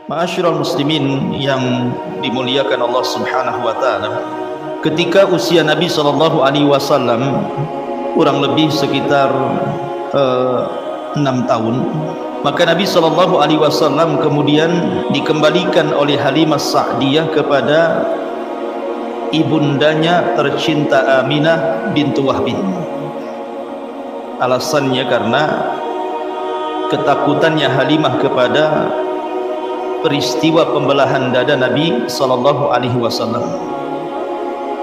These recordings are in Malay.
Ma'asyiral muslimin yang dimuliakan Allah Subhanahu wa taala. Ketika usia Nabi sallallahu alaihi wasallam kurang lebih sekitar 6 tahun, maka Nabi sallallahu alaihi wasallam kemudian dikembalikan oleh Halimah Sa'diyah kepada ibundanya tercinta Aminah bintu Wahb. Alasannya karena ketakutannya Halimah kepada peristiwa pembelahan dada Nabi sallallahu alaihi wasallam.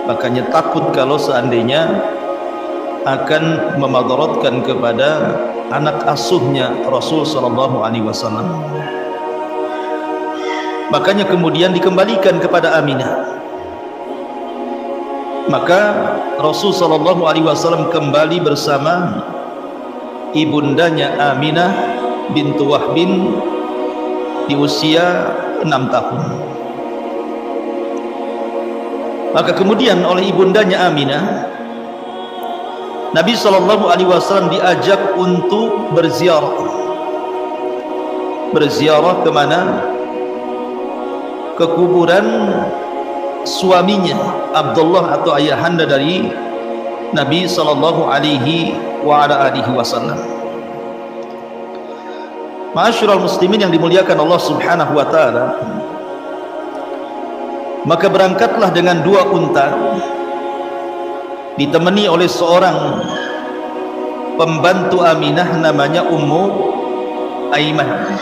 Makanya takut kalau seandainya akan memadaratkan kepada anak asuhnya Rasul sallallahu alaihi wasallam. Makanya kemudian dikembalikan kepada Aminah. Maka Rasul sallallahu alaihi wasallam kembali bersama ibundanya Aminah bintu Wahb di usia 6 tahun. Maka kemudian oleh ibundanya Aminah, Nabi sallallahu alaihi wasallam diajak untuk berziarah. Berziarah ke mana? Ke kuburan suaminya Abdullah atau ayahanda dari Nabi sallallahu alaihi wasallam. Ma'asyiral muslimin yang dimuliakan Allah Subhanahu wa taala, maka berangkatlah dengan 2 unta ditemani oleh seorang pembantu Aminah namanya Ummu Aiman.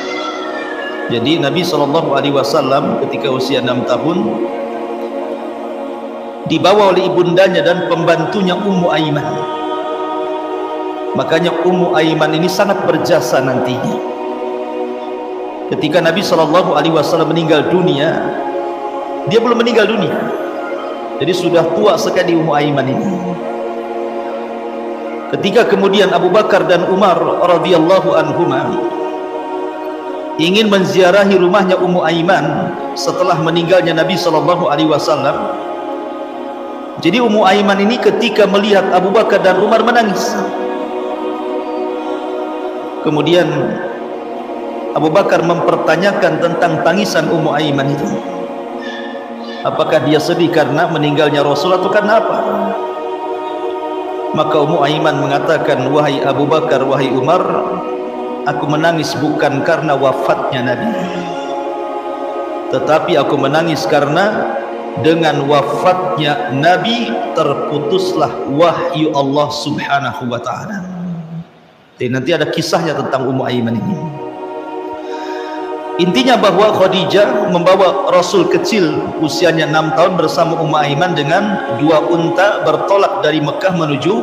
Jadi Nabi sallallahu alaihi wasallam ketika usia 6 tahun dibawa oleh ibundanya dan pembantunya Ummu Aiman. Makanya Ummu Aiman ini sangat berjasa nantinya. Ketika Nabi sallallahu alaihi wasallam meninggal dunia, dia belum meninggal dunia. Jadi sudah tua sekali Ummu Aiman ini. Ketika kemudian Abu Bakar dan Umar radhiyallahu anhuma ingin menziarahi rumahnya Ummu Aiman setelah meninggalnya Nabi sallallahu alaihi wasallam. Jadi Ummu Aiman ini ketika melihat Abu Bakar dan Umar menangis. Kemudian Abu Bakar mempertanyakan tentang tangisan Ummu Aiman itu. Apakah dia sedih karena meninggalnya Rasul atau karena apa? Maka Ummu Aiman mengatakan, "Wahai Abu Bakar, wahai Umar, aku menangis bukan karena wafatnya Nabi, tetapi aku menangis karena dengan wafatnya Nabi terputuslah wahyu Allah Subhanahu wa taala." Jadi nanti ada kisahnya tentang Ummu Aiman ini. Intinya bahwa Khadijah membawa Rasul kecil usianya 6 tahun bersama Ummu Aiman dengan 2 unta bertolak dari Mekah menuju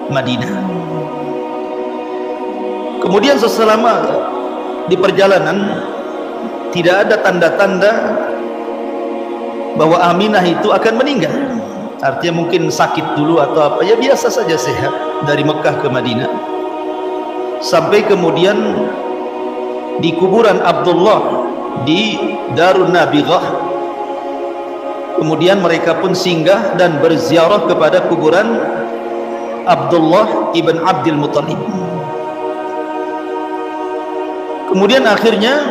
Madinah. Kemudian seselama di perjalanan tidak ada tanda-tanda bahwa Aminah itu akan meninggal. Artinya mungkin sakit dulu atau apa, ya biasa saja sehat dari Mekah ke Madinah. Sampai kemudian di kuburan Abdullah di Darun Nabighah, kemudian mereka pun singgah dan berziarah kepada kuburan Abdullah ibn Abdul Muttalib. Kemudian akhirnya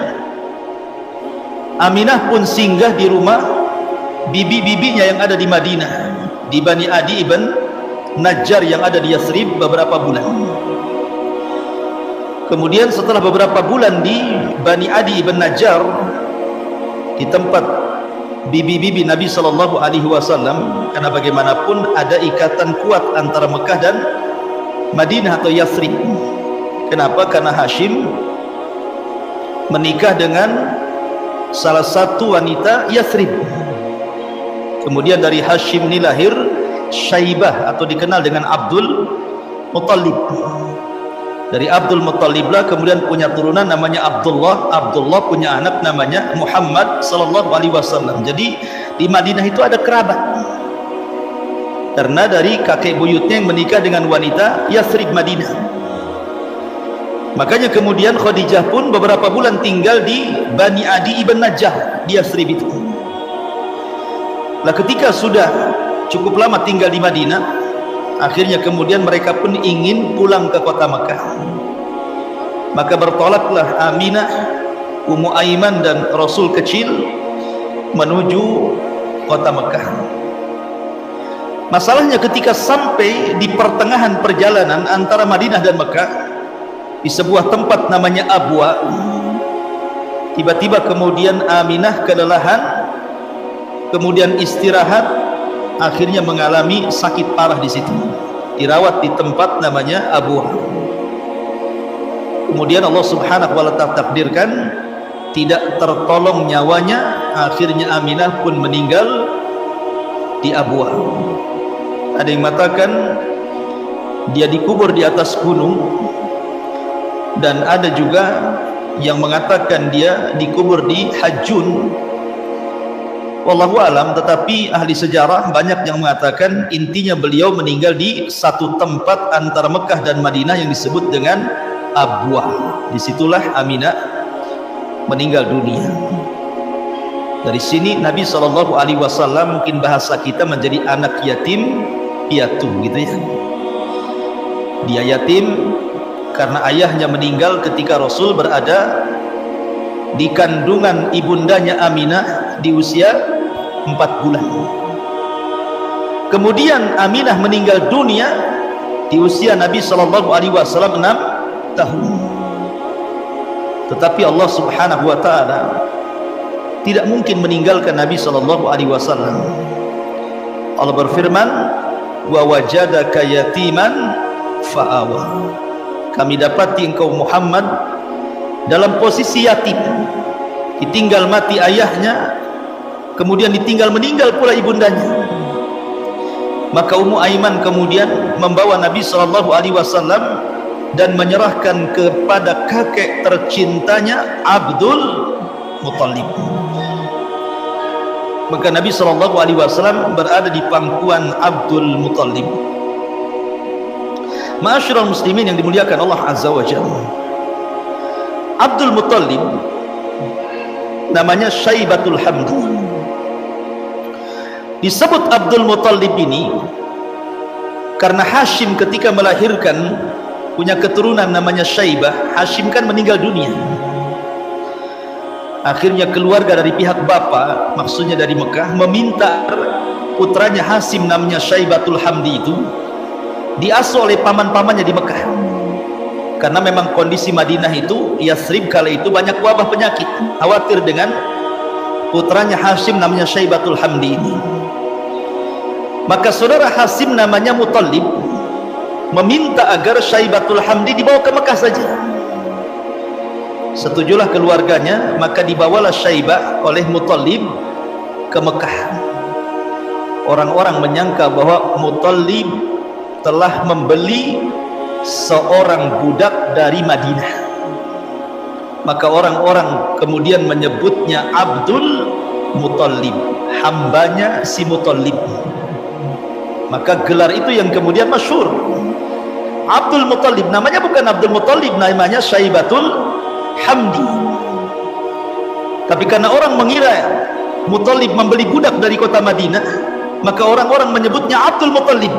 Aminah pun singgah di rumah bibi-bibinya yang ada di Madinah, di Bani Adi ibn Najjar yang ada di Yathrib beberapa bulan. Kemudian setelah beberapa bulan di Bani Adi ibn Najjar, di tempat bibi-bibi Nabi sallallahu alaihi wasallam, karena bagaimanapun ada ikatan kuat antara Mekah dan Madinah atau Yathrib. Kenapa? Karena Hashim menikah dengan salah satu wanita Yathrib. Kemudian dari Hashim ini lahir Syaibah atau dikenal dengan Abdul Muttalib. Dari Abdul Muttalib lah kemudian punya turunan namanya Abdullah. Abdullah punya anak namanya Muhammad sallallahu alaihi wasallam. Jadi di Madinah itu ada kerabat. Karena dari kakek buyutnya yang menikah dengan wanita Yathrib Madinah. Makanya kemudian Khadijah pun beberapa bulan tinggal di Bani Adi ibn Najjar di Yathrib itu. Lah ketika sudah cukup lama tinggal di Madinah, akhirnya kemudian mereka pun ingin pulang ke kota Mekah. Maka bertolaklah Aminah Ummu Aiman dan Rasul kecil menuju kota Mekah. Masalahnya ketika sampai di pertengahan perjalanan antara Madinah dan Mekah, di sebuah tempat namanya Abwa, tiba-tiba kemudian Aminah kelelahan, kemudian istirahat, akhirnya mengalami sakit parah di situ, dirawat di tempat namanya Abwa. Kemudian Allah Subhanahu wa ta'ala takdirkan tidak tertolong nyawanya, akhirnya Aminah pun meninggal di Abwa. Ada yang mengatakan dia dikubur di atas gunung, dan ada juga yang mengatakan dia dikubur di Hajjun. Wallahu alam, tetapi ahli sejarah banyak yang mengatakan intinya beliau meninggal di satu tempat antara Mekah dan Madinah yang disebut dengan Abwa. Disitulah Aminah meninggal dunia. Dari sini Nabi SAW, mungkin bahasa kita, menjadi anak yatim piatu gitu ya. Dia yatim karena ayahnya meninggal ketika Rasul berada di kandungan ibundanya Aminah di usia 4 bulan. Kemudian Aminah meninggal dunia di usia Nabi SAW 6 tahun. Tetapi Allah Subhanahu wa ta'ala tidak mungkin meninggalkan Nabi SAW. Allah berfirman, wa wajadaka yatiman fa'awa. Kami dapati engkau Muhammad dalam posisi yatim, ditinggal mati ayahnya, kemudian ditinggal meninggal pula ibundanya. Maka Ummu Aiman kemudian membawa Nabi SAW dan menyerahkan kepada kakek tercintanya Abdul Muttalib. Maka Nabi SAW berada di pangkuan Abdul Muttalib. Ma'asyiral muslimin yang dimuliakan Allah Azza wa Jalla, Abdul Muttalib namanya Syaibatul Hamdi. Disebut Abdul Muttalib ini karena Hashim ketika melahirkan punya keturunan namanya Syaibah. Hashim kan meninggal dunia. Akhirnya keluarga dari pihak bapak, maksudnya dari Mekah, meminta putranya Hashim namanya Syaibatul Hamdi itu diasuh oleh paman-pamannya di Mekah. Karena memang kondisi Madinah itu, Yathrib kala itu banyak wabah penyakit. Khawatir dengan putranya Hashim namanya Syaibatul Hamdi ini. Maka saudara Hashim namanya Muttalib meminta agar Syaibatul Hamdi dibawa ke Mekah saja. Setujulah keluarganya, maka dibawalah Syaibah oleh Muttalib ke Mekah. Orang-orang menyangka bahwa Muttalib telah membeli seorang budak dari Madinah. Maka orang-orang kemudian menyebutnya Abdul Muttalib, hambanya si Muttalib. Maka gelar itu yang kemudian masyhur, Abdul Muttalib. Namanya bukan Abdul Muttalib, namanya Syaibatul Hamdi. Tapi karena orang mengira Muttalib membeli budak dari kota Madinah, maka orang-orang menyebutnya Abdul Muttalib.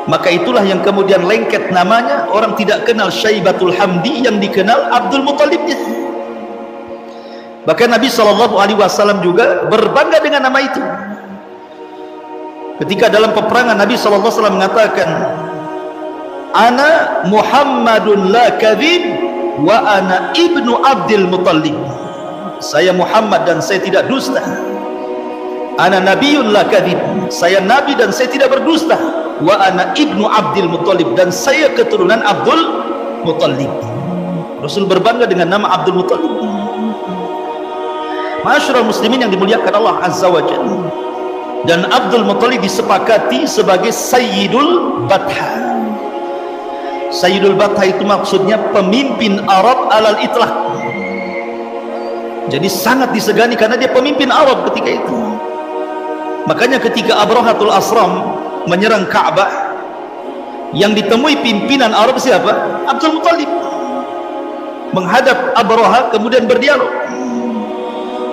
Maka itulah yang kemudian lengket namanya. Orang tidak kenal Syaibatul Hamdi, yang dikenal Abdul Muttalibnya. Bahkan Nabi SAW juga berbangga dengan nama itu. Ketika dalam peperangan Nabi SAW mengatakan, ana Muhammadun la kadhib wa ana ibnu Abdul Muttalib. Saya Muhammad dan saya tidak dusta. Ana nabiyun la kadhib, saya nabi dan saya tidak berdusta. Wa ana ibnu Abdul Muttalib, dan saya keturunan Abdul Muttalib. Rasul berbangga dengan nama Abdul Muttalib. Ma'asyiral muslimin yang dimuliakan Allah Azza wa Jalla. Dan Abdul Muttalib disepakati sebagai Sayyidul Batha. Sayyidul Batha itu maksudnya pemimpin Arab alal itlaq. Jadi sangat disegani karena dia pemimpin Arab ketika itu. Makanya ketika Abrahatul Asram menyerang Ka'bah, yang ditemui pimpinan Arab siapa? Abdul Muttalib. Menghadap Abraha kemudian berdialog.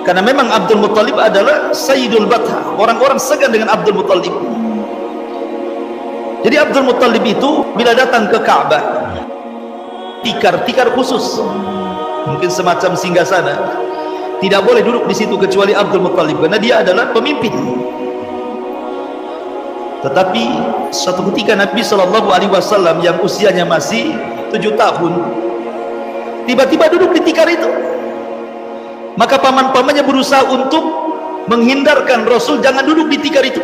Karena memang Abdul Muttalib adalah Sayyidul Batha. Orang-orang segan dengan Abdul Muttalib. Jadi Abdul Muttalib itu bila datang ke Ka'bah, tikar khusus. mungkin semacam singgasana. Tidak boleh duduk di situ kecuali Abdul Muttalib, karena dia adalah pemimpin. Tetapi suatu ketika Nabi SAW yang usianya masih 7 tahun tiba-tiba duduk di tikar itu. Maka paman-pamannya berusaha untuk menghindarkan Rasul jangan duduk di tikar itu.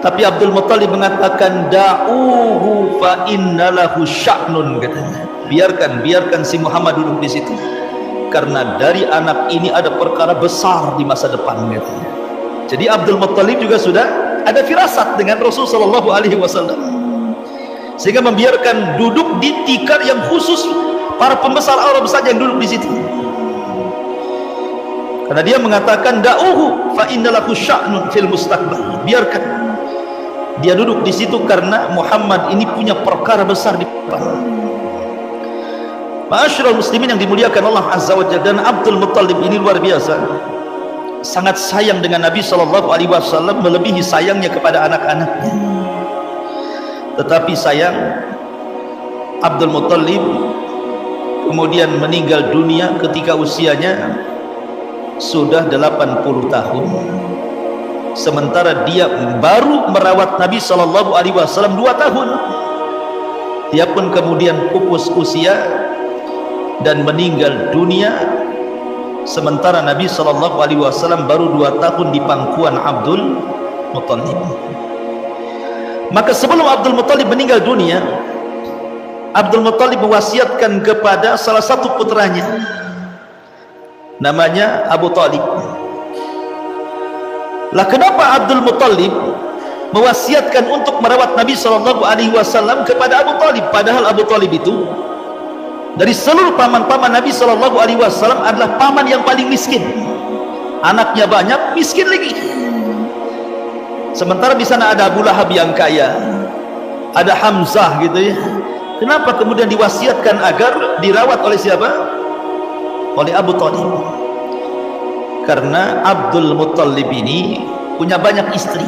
Tapi Abdul Muttalib mengatakan, da'uhu fa innalahu sya'nun, katanya. Biarkan si Muhammad duduk di situ, karena dari anak ini ada perkara besar di masa depan, katanya. Jadi Abdul Muttalib juga sudah ada firasat dengan Rasul sallallahu alaihi wasallam, sehingga membiarkan duduk di tikar yang khusus para pembesar Arab saja yang duduk di situ. Karena dia mengatakan, da'uhu fa innalahu sya'nun fil mustaqbal. Biarkan dia duduk di situ karena Muhammad ini punya perkara besar di depan. Ma'asyiral muslimin yang dimuliakan Allah Azza wa Jalla, dan Abdul Muttalib ini luar biasa, sangat sayang dengan Nabi SAW, melebihi sayangnya kepada anak-anaknya. Tetapi sayang, Abdul Muttalib kemudian meninggal dunia ketika usianya sudah 80 tahun. Sementara dia baru merawat Nabi SAW 2 tahun. Dia pun kemudian pupus usia dan meninggal dunia, sementara Nabi SAW baru 2 tahun di pangkuan Abdul Muttalib. Maka sebelum Abdul Muttalib meninggal dunia, Abdul Muttalib mewasiatkan kepada salah satu putranya, namanya Abu Talib. Lah kenapa Abdul Muttalib mewasiatkan untuk merawat Nabi SAW kepada Abu Talib, padahal Abu Talib itu dari seluruh paman-paman Nabi SAW adalah paman yang paling miskin. Anaknya banyak, miskin lagi. Sementara di sana ada Abu Lahab yang kaya, ada Hamzah gitu ya. Kenapa kemudian diwasiatkan agar dirawat oleh siapa? Oleh Abu Talib. Karena Abdul Muttalib ini punya banyak istri.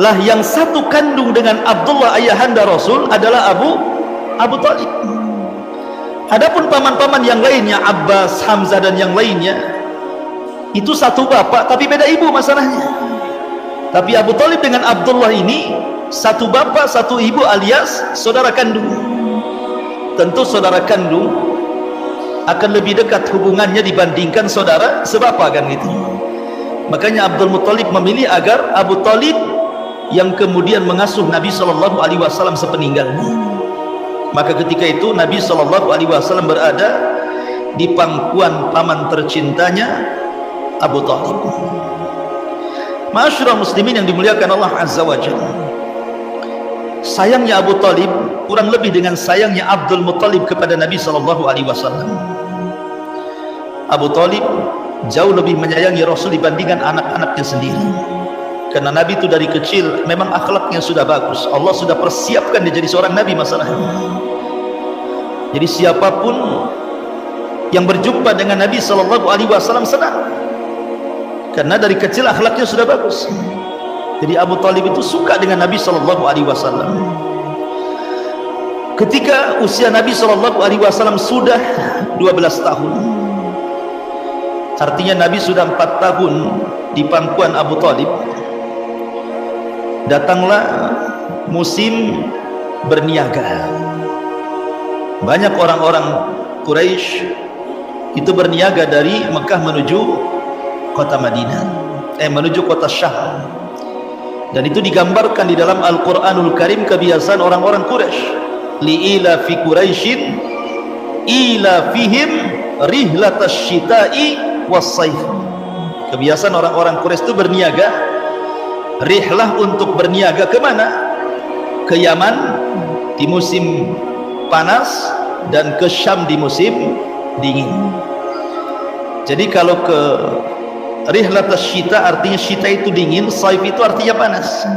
Lah yang satu kandung dengan Abdullah ayahanda Rasul adalah Abu Talib. Adapun paman-paman yang lainnya, Abbas, Hamzah dan yang lainnya, itu satu bapak tapi beda ibu masalahnya. Tapi Abu Talib dengan Abdullah ini satu bapak satu ibu, alias saudara kandung. Tentu saudara kandung akan lebih dekat hubungannya dibandingkan saudara sebapa, kan gitu. Makanya Abdul Muttalib memilih agar Abu Talib yang kemudian mengasuh Nabi SAW sepeninggalnya. Maka ketika itu Nabi SAW berada di pangkuan paman tercintanya Abu Talib. Ma'asyiral muslimin yang dimuliakan Allah Azza wa Jalla, sayangnya Abu Talib kurang lebih dengan sayangnya Abdul Muttalib kepada Nabi SAW. Abu Talib jauh lebih menyayangi Rasul dibandingkan anak-anaknya sendiri. Karena Nabi itu dari kecil memang akhlaknya sudah bagus. Allah sudah persiapkan dia jadi seorang Nabi masalahnya. Jadi siapapun yang berjumpa dengan Nabi SAW senang, karena dari kecil akhlaknya sudah bagus. Jadi Abu Talib itu suka dengan Nabi SAW. Ketika usia Nabi SAW sudah 12 tahun, artinya Nabi sudah 4 tahun di pangkuan Abu Talib, datanglah musim berniaga. Banyak orang-orang Quraisy itu berniaga dari Mekah menuju kota Madinah, menuju kota Syam. Dan itu digambarkan di dalam Al-Quranul Karim kebiasaan orang-orang Quraisy. Li'ila fi Quraisyin ila fihim rihlatas syita'i was-saif. Kebiasaan orang-orang Quraisy itu berniaga, rihlah untuk berniaga kemana? Ke Yaman di musim panas dan ke Syam di musim dingin. Jadi kalau ke rihlatas syita artinya syita itu dingin, saif itu artinya panas.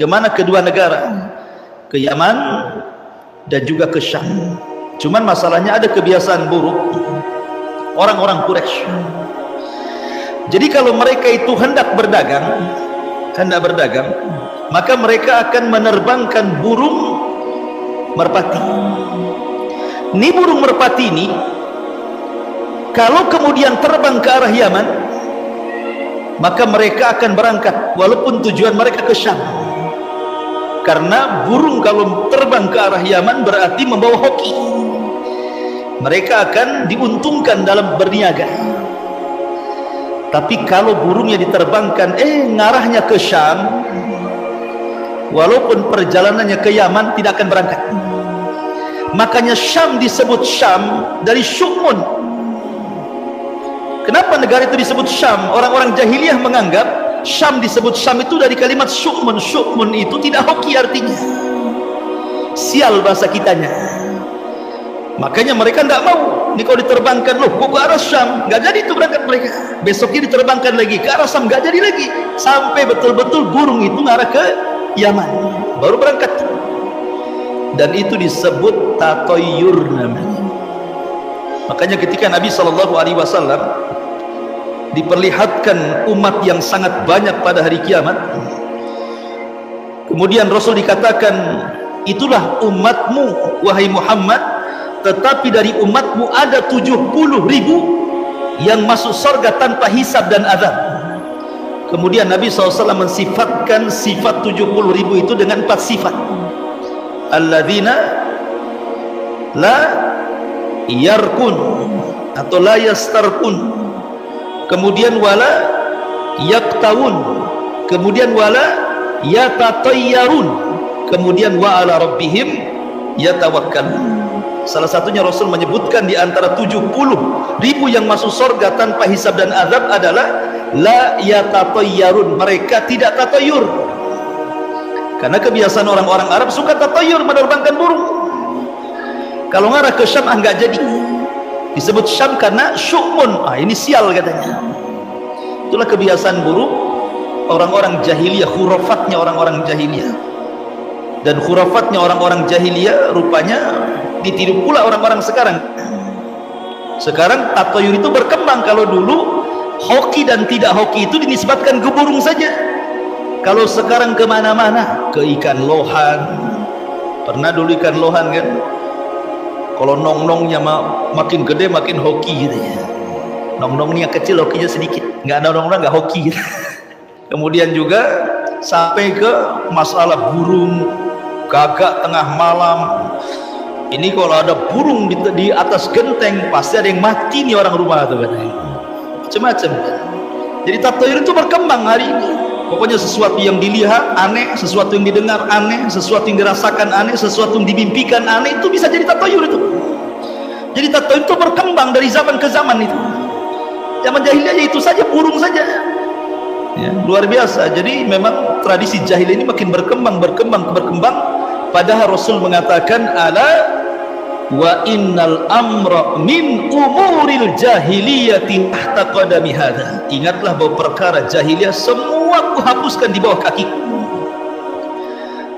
Kemana kedua negara? Ke Yaman dan juga ke Syam. Cuman masalahnya ada kebiasaan buruk orang-orang Quraisy. Jadi kalau mereka itu hendak berdagang, maka mereka akan menerbangkan burung merpati. Ini burung merpati ini kalau kemudian terbang ke arah Yaman, maka mereka akan berangkat walaupun tujuan mereka ke Syam. Karena burung kalau terbang ke arah Yaman berarti membawa hoki. Mereka akan diuntungkan dalam berniaga. Tapi kalau burungnya diterbangkan ngarahnya ke Syam, walaupun perjalanannya ke Yaman tidak akan berangkat. Makanya Syam disebut Syam dari Syu'mun. Kenapa negara itu disebut Syam? Orang-orang jahiliyah menganggap Syam disebut Syam itu dari kalimat Syu'mun. Syu'mun itu tidak hoki artinya, sial bahasa kitanya. Makanya mereka tidak mau. Ini kalau diterbangkan, loh kok ke arah Syam, nggak jadi itu berangkat mereka. Besoknya diterbangkan lagi ke arah Syam, nggak jadi lagi. Sampai betul-betul burung itu ngarah ke Yaman, baru berangkat. Dan itu disebut tatoyur namanya. Makanya ketika Nabi SAW diperlihatkan umat yang sangat banyak pada hari kiamat, kemudian Rasul dikatakan, itulah umatmu wahai Muhammad, tetapi dari umatmu ada 70.000 yang masuk surga tanpa hisab dan azab. Kemudian Nabi SAW mensifatkan sifat 70.000 itu dengan 4 sifat. Alladzina la yarkun atau la yastarkun, kemudian wala yaktawun, kemudian wala yatatayyarun, kemudian wa ala rabbihim yatawakkalun. Salah satunya Rasul menyebutkan di antara 70.000 yang masuk surga tanpa hisab dan azab adalah la yatatayyarun, mereka tidak tatayur. Karena kebiasaan orang-orang Arab suka tatayur, menerbangkan burung. Kalau ngarah ke Syam enggak jadi. Disebut Syam karena Syu'mun, ini sial katanya. Itulah kebiasaan burung orang-orang jahiliyah, khurafatnya orang-orang jahiliyah. Dan khurafatnya orang-orang jahiliyah rupanya ditiru pula orang-orang sekarang. Sekarang tatayur itu berkembang. Kalau dulu hoki dan tidak hoki itu dinisbatkan ke burung saja. Kalau sekarang kemana-mana, ke ikan lohan. Pernah dulu ikan lohan kan, kalau nong-nongnya makin gede makin hoki gitu ya. Nong-nongnya kecil, hokinya sedikit. Nggak ada nong-nong nggak hoki gitu. Kemudian juga sampai ke masalah burung gagak tengah malam. Ini kalau ada burung di atas genteng, pasti ada yang mati nih orang rumah tuh katanya. Macam-macam. Jadi tatayur itu berkembang hari ini. Pokoknya sesuatu yang dilihat aneh, sesuatu yang didengar aneh, sesuatu yang dirasakan aneh, sesuatu yang dimimpikan aneh, itu bisa jadi tatayur itu. Jadi tatayur itu berkembang dari zaman ke zaman itu. Zaman jahiliyah itu saja burung saja. Ya, luar biasa. Jadi memang tradisi jahiliyah ini makin berkembang. Padahal Rasul mengatakan ala wa innal amra min umuril jahiliyati tahta qadami hadha. Ingatlah bahwa perkara jahiliyah semua kuhapuskan di bawah kakiku.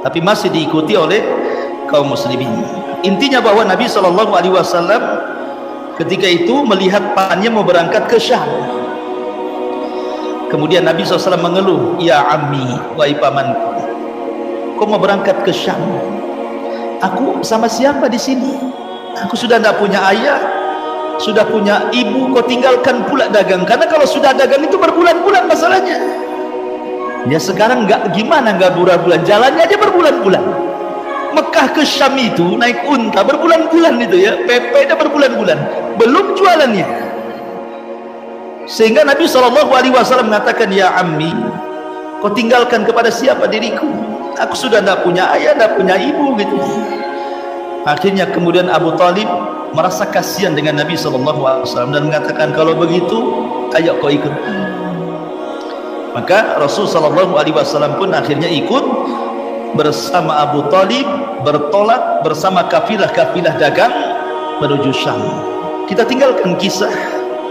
Tapi masih diikuti oleh kaum muslimin. Intinya bahwa Nabi SAW ketika itu melihat pamannya mau berangkat ke Syam. Kemudian Nabi SAW mengeluh, ya ammi, wahai pamanku, kau mau berangkat ke Syam? Aku sama siapa di sini? Aku sudah tidak punya ayah, sudah punya ibu, kau tinggalkan pula dagang. Karena kalau sudah dagang itu berbulan-bulan masalahnya. Ya sekarang nggak gimana, nggak bulan-bulan, jalannya aja berbulan-bulan. Mekah ke Syam itu naik unta berbulan-bulan itu ya, PP-nya berbulan-bulan, belum jualannya. Sehingga Nabi SAW mengatakan, ya ammi, kau tinggalkan kepada siapa diriku? Aku sudah tidak punya ayah, tidak punya ibu gitu. Akhirnya kemudian Abu Talib merasa kasihan dengan Nabi SAW dan mengatakan, kalau begitu ayo kau ikut. Maka Rasul SAW pun akhirnya ikut bersama Abu Talib, bertolak bersama kafilah-kafilah dagang menuju Syam. Kita tinggalkan kisah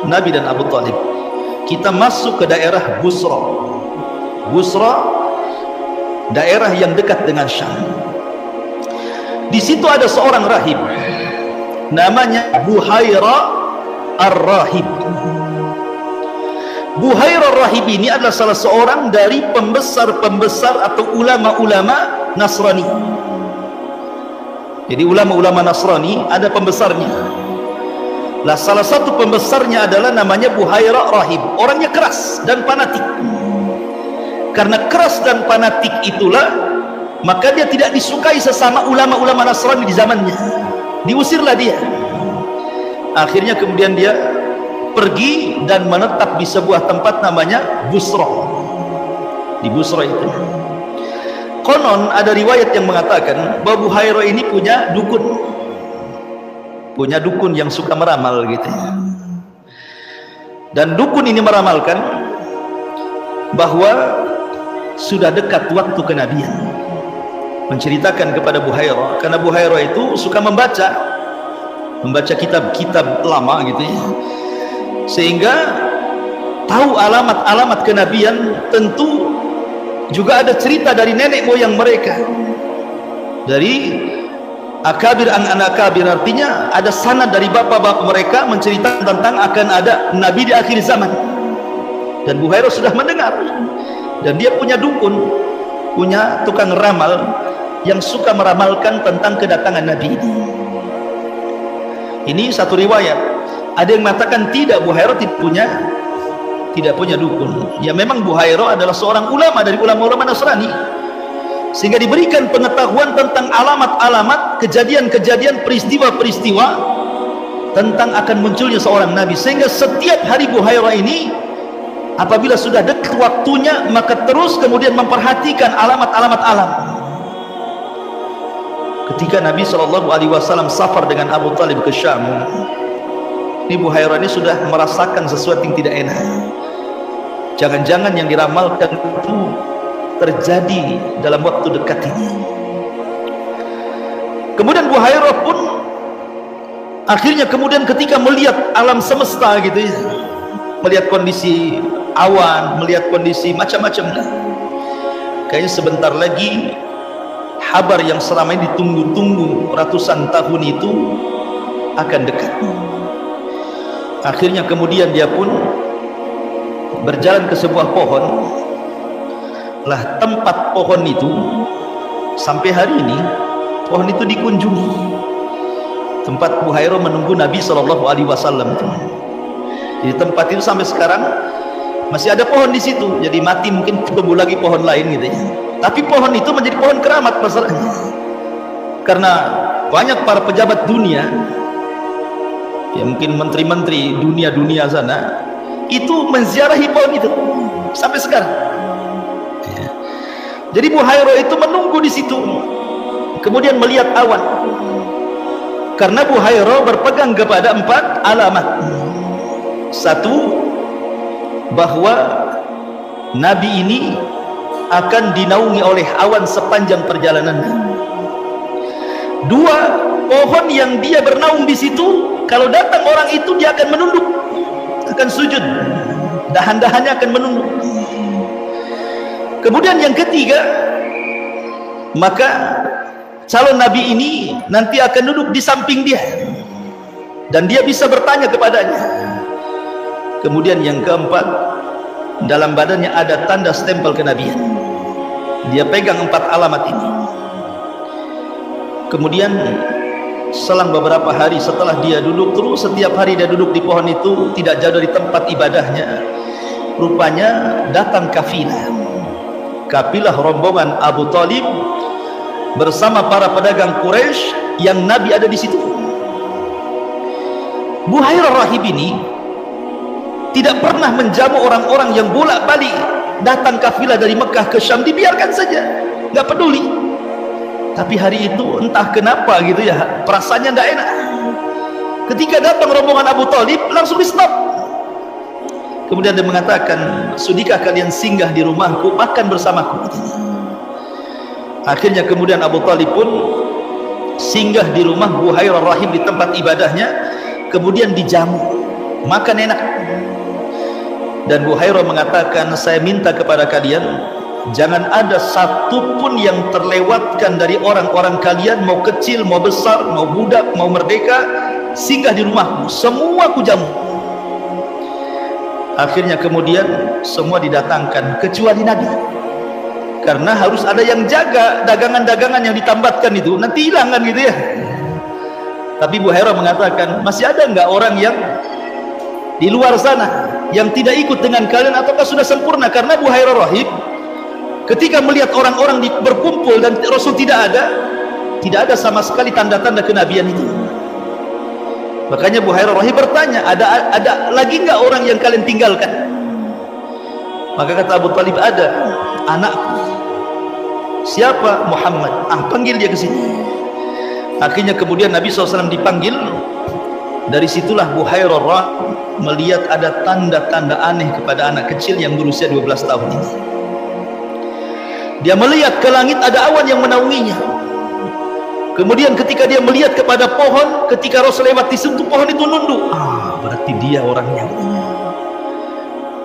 Nabi dan Abu Talib, kita masuk ke daerah Busra. Busra daerah yang dekat dengan Syam. Di situ ada seorang rahib namanya Buhaira Ar-Rahib. Buhaira Ar-Rahib ini adalah salah seorang dari pembesar-pembesar atau ulama-ulama Nasrani. Jadi ulama-ulama Nasrani ada pembesarnya. Lah salah satu pembesarnya adalah namanya Buhairah Rahib. Orangnya keras dan fanatik. Karena keras dan fanatik itulah, maka dia tidak disukai sesama ulama-ulama Nasrani di zamannya. Diusirlah dia. Akhirnya kemudian dia pergi dan menetap di sebuah tempat namanya Busra. Di Busra itu konon ada riwayat yang mengatakan bahwa Buhairah ini punya dukun yang suka meramal gitu. Dan dukun ini meramalkan bahwa sudah dekat waktu kenabian. Menceritakan kepada Buhairah, karena Buhairah itu suka membaca kitab-kitab lama gitu ya, sehingga tahu alamat-alamat kenabian. Tentu juga ada cerita dari nenek moyang mereka, dari akabir an akabir, artinya ada sanad dari bapak-bapak mereka menceritakan tentang akan ada nabi di akhir zaman. Dan Buhairah sudah mendengar, dan dia punya dukun, punya tukang ramal yang suka meramalkan tentang kedatangan nabi ini. Ini satu riwayat. Ada yang mengatakan tidak, Buhairah tidak punya dukun. Ya memang Buhairah adalah seorang ulama dari ulama-ulama Nasrani, sehingga diberikan pengetahuan tentang alamat-alamat, kejadian-kejadian, peristiwa-peristiwa tentang akan munculnya seorang nabi. Sehingga setiap hari Buhairah ini apabila sudah dekat waktunya, maka terus kemudian memperhatikan alamat-alamat alam. Ketika Nabi SAW safar dengan Abu Talib ke Syam, ini Buhairah ini sudah merasakan sesuatu yang tidak enak. Jangan-jangan yang diramalkan itu terjadi dalam waktu dekat ini. Kemudian Buhairah pun akhirnya kemudian ketika melihat alam semesta gitu ya, melihat kondisi awan, melihat kondisi macam-macam, kayaknya sebentar lagi kabar yang selama ini ditunggu-tunggu ratusan tahun itu akan dekat. Akhirnya kemudian dia pun berjalan ke sebuah pohon. Lah tempat pohon itu sampai hari ini pohon itu dikunjungi. Tempat Buhairah menunggu Nabi SAW. Jadi tempat itu sampai sekarang masih ada pohon di situ. Jadi mati mungkin tumbuh lagi pohon lain gitu ya. Tapi pohon itu menjadi pohon keramat masalahnya. Karena banyak para pejabat dunia, ya mungkin menteri-menteri dunia sana, itu menziarahi pohon itu sampai sekarang. Ya. Jadi Buhairah itu menunggu di situ, kemudian melihat awan. Karena Buhairah berpegang kepada 4 alamat. Satu, bahwa Nabi ini akan dinaungi oleh awan sepanjang perjalanannya. 2, pohon yang dia bernaung di situ, kalau datang orang itu dia akan menunduk, akan sujud, dahan-dahannya akan menunduk. Kemudian yang ketiga, maka calon nabi ini nanti akan duduk di samping dia dan dia bisa bertanya kepadanya. Kemudian yang keempat, dalam badannya ada tanda stempel kenabian. Dia pegang 4 alamat ini. Kemudian selang beberapa hari setelah dia duduk, terus setiap hari dia duduk di pohon itu, tidak jauh dari tempat ibadahnya, rupanya datang kafilah rombongan Abu Talib bersama para pedagang Quraisy yang Nabi ada di situ. Buhairah Rahib ini tidak pernah menjamu orang-orang yang bolak-balik datang kafilah dari Mekah ke Syam, dibiarkan saja, nggak peduli. Tapi hari itu entah kenapa gitu ya, perasaannya nggak enak. Ketika datang rombongan Abu Talib, langsung di stop. Kemudian dia mengatakan, sudikah kalian singgah di rumahku, makan bersamaku? Akhirnya kemudian Abu Talib pun singgah di rumah Buhairah Rahib di tempat ibadahnya, kemudian dijamu, makan enak. Dan Buhairah mengatakan, saya minta kepada kalian, jangan ada satupun yang terlewatkan dari orang-orang kalian, mau kecil, mau besar, mau budak, mau merdeka, singgah di rumahku, semua ku jamu. Akhirnya kemudian semua didatangkan kecuali Nabi. karena harus ada yang jaga dagangan-dagangan yang ditambatkan itu, nanti hilang kan gitu ya. Tapi Buhairah mengatakan, masih ada enggak orang yang di luar sana yang tidak ikut dengan kalian, ataukah sudah sempurna? Karena Buhairah rahib ketika melihat orang-orang berkumpul dan Rasul tidak ada sama sekali tanda-tanda kenabian itu. Makanya Buhairah rahib bertanya, ada lagi enggak orang yang kalian tinggalkan? Maka kata Abu Talib, ada, anakku. Siapa? Muhammad. Panggil dia ke sini. Akhirnya kemudian Nabi SAW dipanggil. Dari situlah Buhairah melihat ada tanda-tanda aneh kepada anak kecil yang berusia 12 tahun ini. Dia melihat ke langit ada awan yang menaunginya. Kemudian ketika dia melihat kepada pohon, ketika Rasul lewat di situ, pohon itu nunduk. Berarti dia orangnya.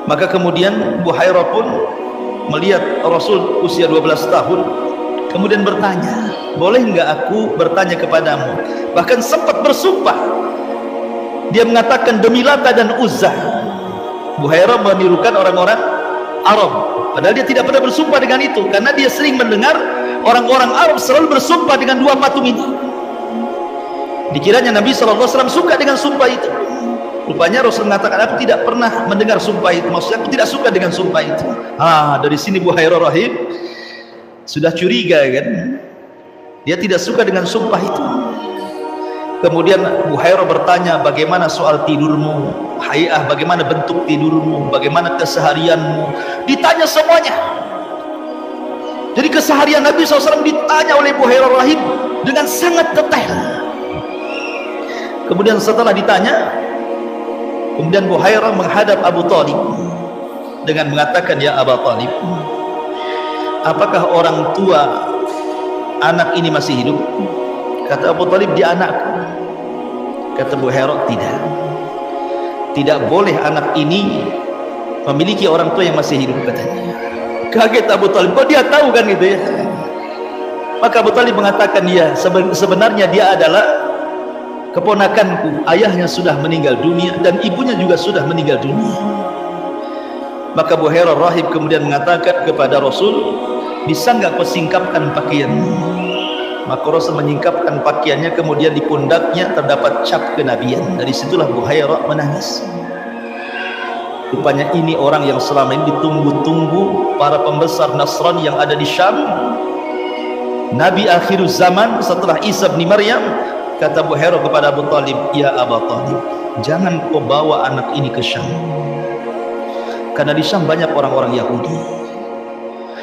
Maka kemudian Buhairah pun melihat Rasul usia 12 tahun, kemudian bertanya, boleh enggak aku bertanya kepadamu? Bahkan sempat bersumpah. Dia mengatakan, demi Lata dan Uzza. Buhairah menirukan orang-orang Arab, padahal dia tidak pernah bersumpah dengan itu, karena dia sering mendengar orang-orang Arab selalu bersumpah dengan dua patung ini. Dikiranya Nabi SAW suka dengan sumpah itu. Rupanya Rasul mengatakan, aku tidak pernah mendengar sumpah itu, maksudnya aku tidak suka dengan sumpah itu. Dari sini Buhairah rahib sudah curiga kan, dia tidak suka dengan sumpah itu. Kemudian Buhairah bertanya, bagaimana soal tidurmu, hayah, bagaimana bentuk tidurmu, bagaimana keseharianmu, ditanya semuanya. Jadi keseharian Nabi SAW ditanya oleh Buhairah rahib dengan sangat detail. Kemudian setelah ditanya, kemudian Buhairah menghadap Abu Talib dengan mengatakan, ya Abu Talib, apakah orang tua anak ini masih hidup? Kata Abu Talib, dia anakku. Kata Buhairah, tidak boleh anak ini memiliki orang tua yang masih hidup, katanya. Kaget Abu Talib, kok dia tahu kan gitu ya. Maka Abu Talib mengatakan, ya sebenarnya dia adalah keponakanku, ayahnya sudah meninggal dunia dan ibunya juga sudah meninggal dunia. Maka Buhairah rahib kemudian mengatakan kepada Rasul, bisa enggak kau singkapkan pakaianmu? Maka Rasul menyingkapkan pakaiannya, kemudian di pundaknya terdapat cap kenabian. Dari situlah Buhairah menangis. Rupanya ini orang yang selama ini ditunggu-tunggu para pembesar Nasrani yang ada di Syam. Nabi akhir zaman setelah Isa bin Maryam. Kata Buhairah kepada Abu Talib, ya Abu Talib, jangan kau bawa anak ini ke Syam, karena di Syam banyak orang-orang Yahudi.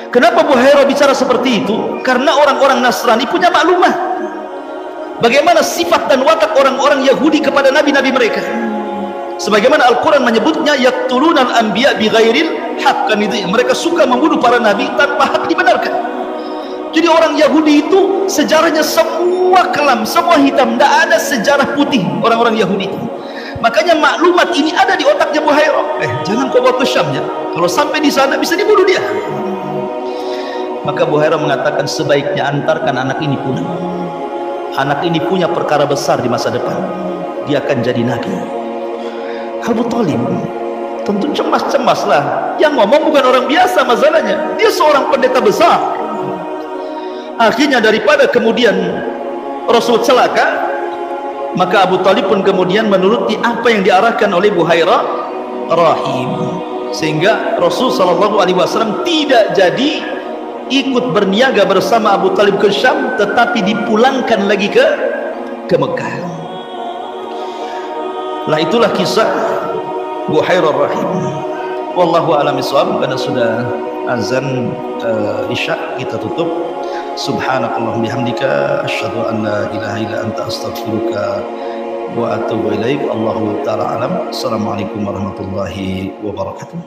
Kenapa Buhairah bicara seperti itu? Karena orang-orang Nasrani punya maklumah bagaimana sifat dan watak orang-orang Yahudi kepada nabi-nabi mereka. Sebagaimana Al-Quran menyebutnya, yaqtulunal anbiya bighairil haq, kan itu, mereka suka membunuh para nabi tanpa hak dibenarkan. Jadi orang Yahudi itu sejarahnya semua kelam, semua hitam, tidak ada sejarah putih orang-orang Yahudi itu. Makanya maklumat ini ada di otaknya Buhairah. Jangan kau bawa ke Syam ya, kalau sampai di sana bisa dibunuh dia. Maka Buhairah mengatakan, sebaiknya antarkan anak ini pulang. Anak ini punya perkara besar di masa depan, dia akan jadi nabi. Abu Talib tentu cemas-cemas lah. Yang ngomong bukan orang biasa, masalahnya dia seorang pendeta besar. Akhirnya daripada kemudian Rasul celaka, maka Abu Talib pun kemudian menuruti apa yang diarahkan oleh Buhairah rahib, sehingga Rasul SAW tidak jadi ikut berniaga bersama Abu Talib ke Syam, tetapi dipulangkan lagi ke Mekah. Lah itulah kisah Buhairah rahib. Wallahu a'lam bishawab. Karena sudah azan isya, kita tutup. Subhanakallahumma bihamdika asyhadu an la ilaha illa anta astaghfiruka wa atubu ilaik. Allahu ta'ala alam. Assalamualaikum warahmatullahi wabarakatuh.